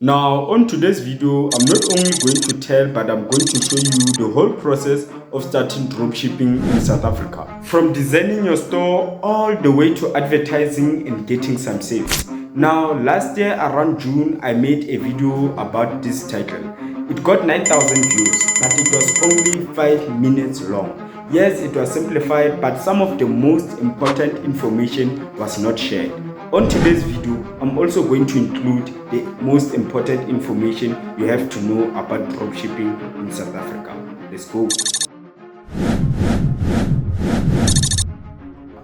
Now on today's video, I'm not only going to tell but I'm going to show you the whole process of starting dropshipping in South Africa. From designing your store all the way to advertising and getting some sales. Now last year around June, I made a video about this title. It got 9,000 views, but it was only 5 minutes long. Yes, it was simplified, but some of the most important information was not shared. On today's video, I'm also going to include the most important information you have to know about dropshipping in South Africa. Let's go.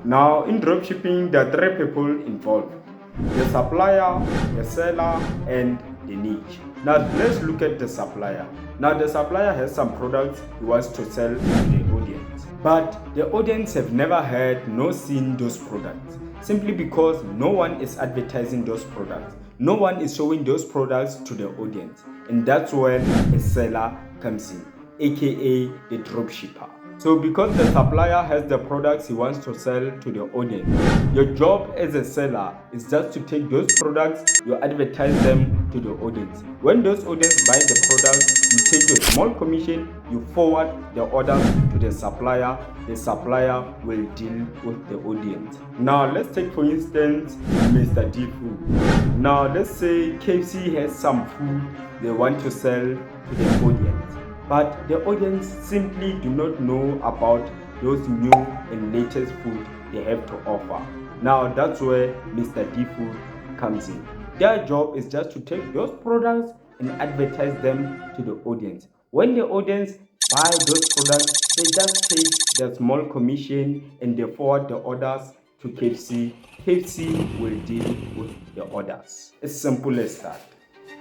Now, in dropshipping, there are three people involved: the supplier, the seller, and the niche. Now, let's look at the supplier. Now, the supplier has some products he wants to sell to the audience, but the audience have never heard nor seen those products, simply because no one is advertising those products. No one is showing those products to the audience, and that's when a seller comes in, aka the dropshipper. So because the supplier has the products he wants to sell to the audience, your job as a seller is just to take those products, you advertise them to the audience. When those audience buy the products, you take a small commission, you forward the orders to the supplier will deal with the audience. Now let's take for instance Mr. D Food. Now let's say KFC has some food they want to sell to the audience, but the audience simply do not know about those new and latest food they have to offer. Now that's where Mr. D Food comes in. Their job is just to take those products and advertise them to the audience. When the audience buy those products, they just take the small commission and they forward the orders to KFC. KFC will deal with the orders. As simple as that.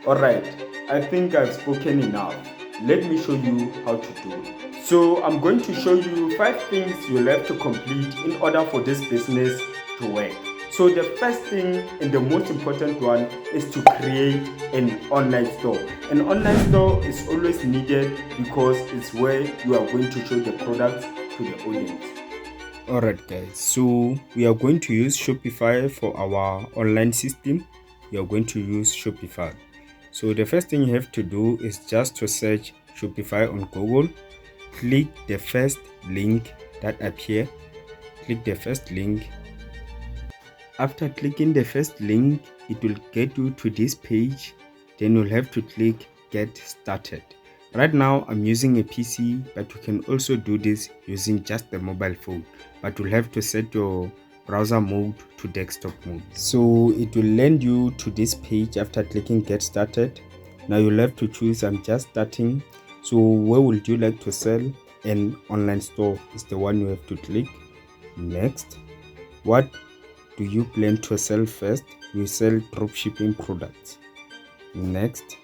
Alright, I think I've spoken enough. Let me show you how to do it. So I'm going to show you 5 things you'll have to complete in order for this business to work. So the first thing and the most important one is to create an online store. An online store is always needed because it's where you are going to show the products to the audience. Alright guys, so we are going to use Shopify for our online system. We are going to use Shopify. So the first thing you have to do is just to search Shopify on Google. Click the first link that appears. Click the first link. After clicking the first link, it will get you to this page. Then you'll have to click Get Started. Right now, I'm using a PC, but you can also do this using just the mobile phone. But you'll have to set your browser mode to desktop mode. So it will land you to this page after clicking Get Started. Now you'll have to choose I'm just starting. So where would you like to sell? An online store is the one you have to click. Next, what do you plan to sell first? You sell dropshipping products. Next,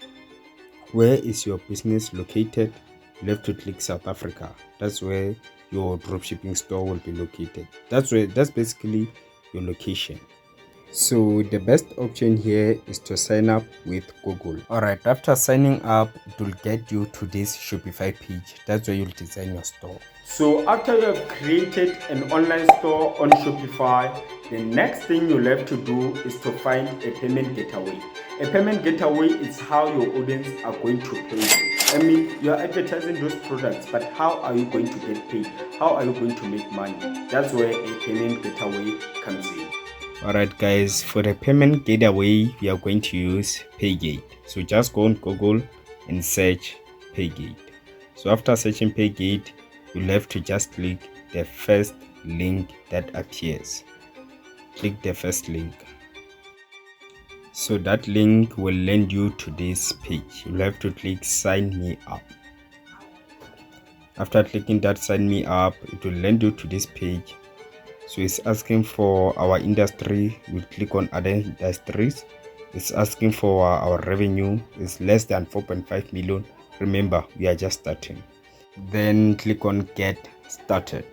where is your business located? You have to click South Africa. That's where your dropshipping store will be located. That's basically your location. So the best option here is to sign up with Google. Alright, after signing up, it will get you to this Shopify page. That's where you'll design your store. So after you have created an online store on Shopify, the next thing you'll have to do is to find a payment gateway. A payment gateway is how your audience are going to pay you. I mean, you're advertising those products, but how are you going to get paid? How are you going to make money? That's where a payment gateway comes in. Alright guys, for the payment gateway, we are going to use Paygate. So just go on Google and search Paygate. So after searching Paygate, you'll have to just click the first link that appears. Click the first link. So that link will land you to this page. You'll have to click Sign Me Up. After clicking that Sign Me Up, it will land you to this page. So it's asking for our industry. We'll click on other industries. It's asking for our revenue. It's less than 4.5 million. Remember, we are just starting. Then click on Get Started.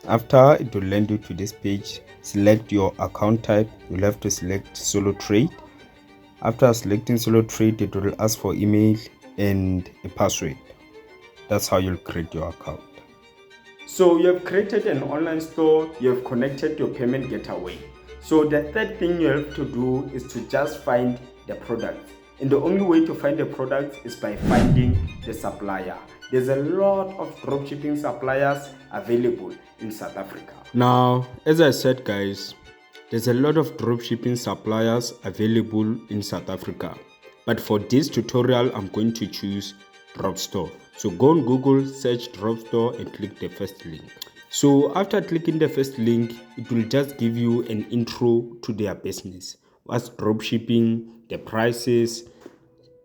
After, it will land you to this page. Select your account type. You'll have to select solo trade. After selecting solo trade, it will ask for email and a password. That's how you'll create your account. So you have created an online store, you have connected your payment gateway. So the third thing you have to do is to just find the product. And the only way to find the product is by finding the supplier. There's a lot of dropshipping suppliers available in South Africa. Now, as I said, guys, there's a lot of dropshipping suppliers available in South Africa. But for this tutorial, I'm going to choose Dropstore. So go on Google, search Dropstore and click the first link. So after clicking the first link, it will just give you an intro to their business. What's dropshipping, the prices.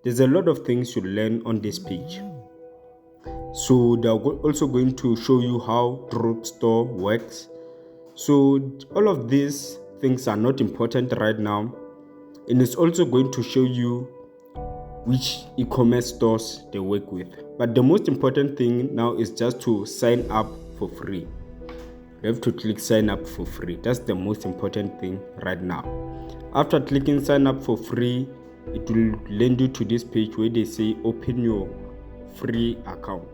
There's a lot of things you learn on this page. So they're also going to show you how Dropstore works. So all of these things are not important right now. And it's also going to show you which e-commerce stores they work with. But the most important thing now is just to sign up for free. You have to click sign up for free. That's the most important thing right now. After clicking sign up for free, it will land you to this page where they say open your free account.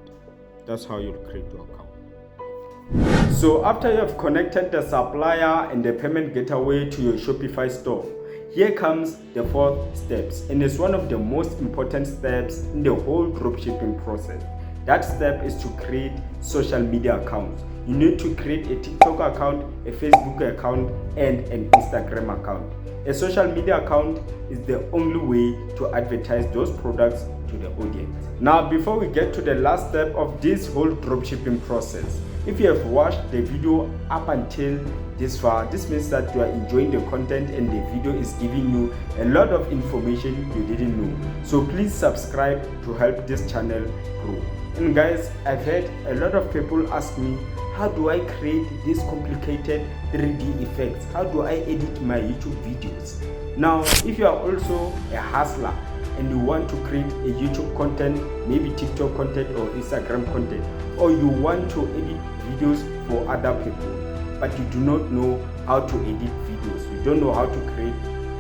That's how you'll create your account. So after you have connected the supplier and the payment gateway to your Shopify store, here comes the fourth steps, and it's one of the most important steps in the whole dropshipping process. That step is to create social media accounts. You need to create a TikTok account, a Facebook account, and an Instagram account. A social media account is the only way to advertise those products to the audience. Now, before we get to the last step of this whole dropshipping process, if you have watched the video up until this far, this means that you are enjoying the content and the video is giving you a lot of information you didn't know. So please subscribe to help this channel grow. And guys, I've had a lot of people ask me, how do I create these complicated 3D effects? How do I edit my YouTube videos? Now, if you are also a hustler and you want to create a YouTube content, maybe TikTok content or Instagram content, or you want to edit videos for other people, but you do not know how to edit videos, you don't know how to create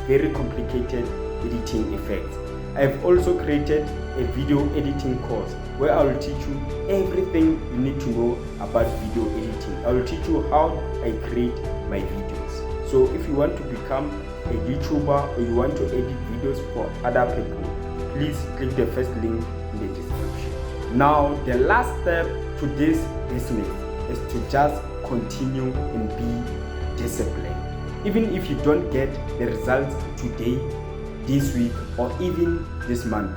very complicated editing effects, I've also created a video editing course where I will teach you everything you need to know about video editing. I will teach you how I create my videos. So if you want to become a YouTuber or you want to edit videos for other people, please click the first link in the description. Now, the last step to this business is to just continue and be disciplined. Even if you don't get the results today, this week, or even this month,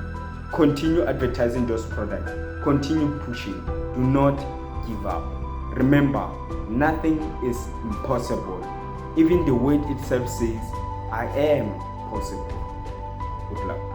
continue advertising those products. Continue pushing. Do not give up. Remember, nothing is impossible. Even the word itself says, I am possible. Good luck.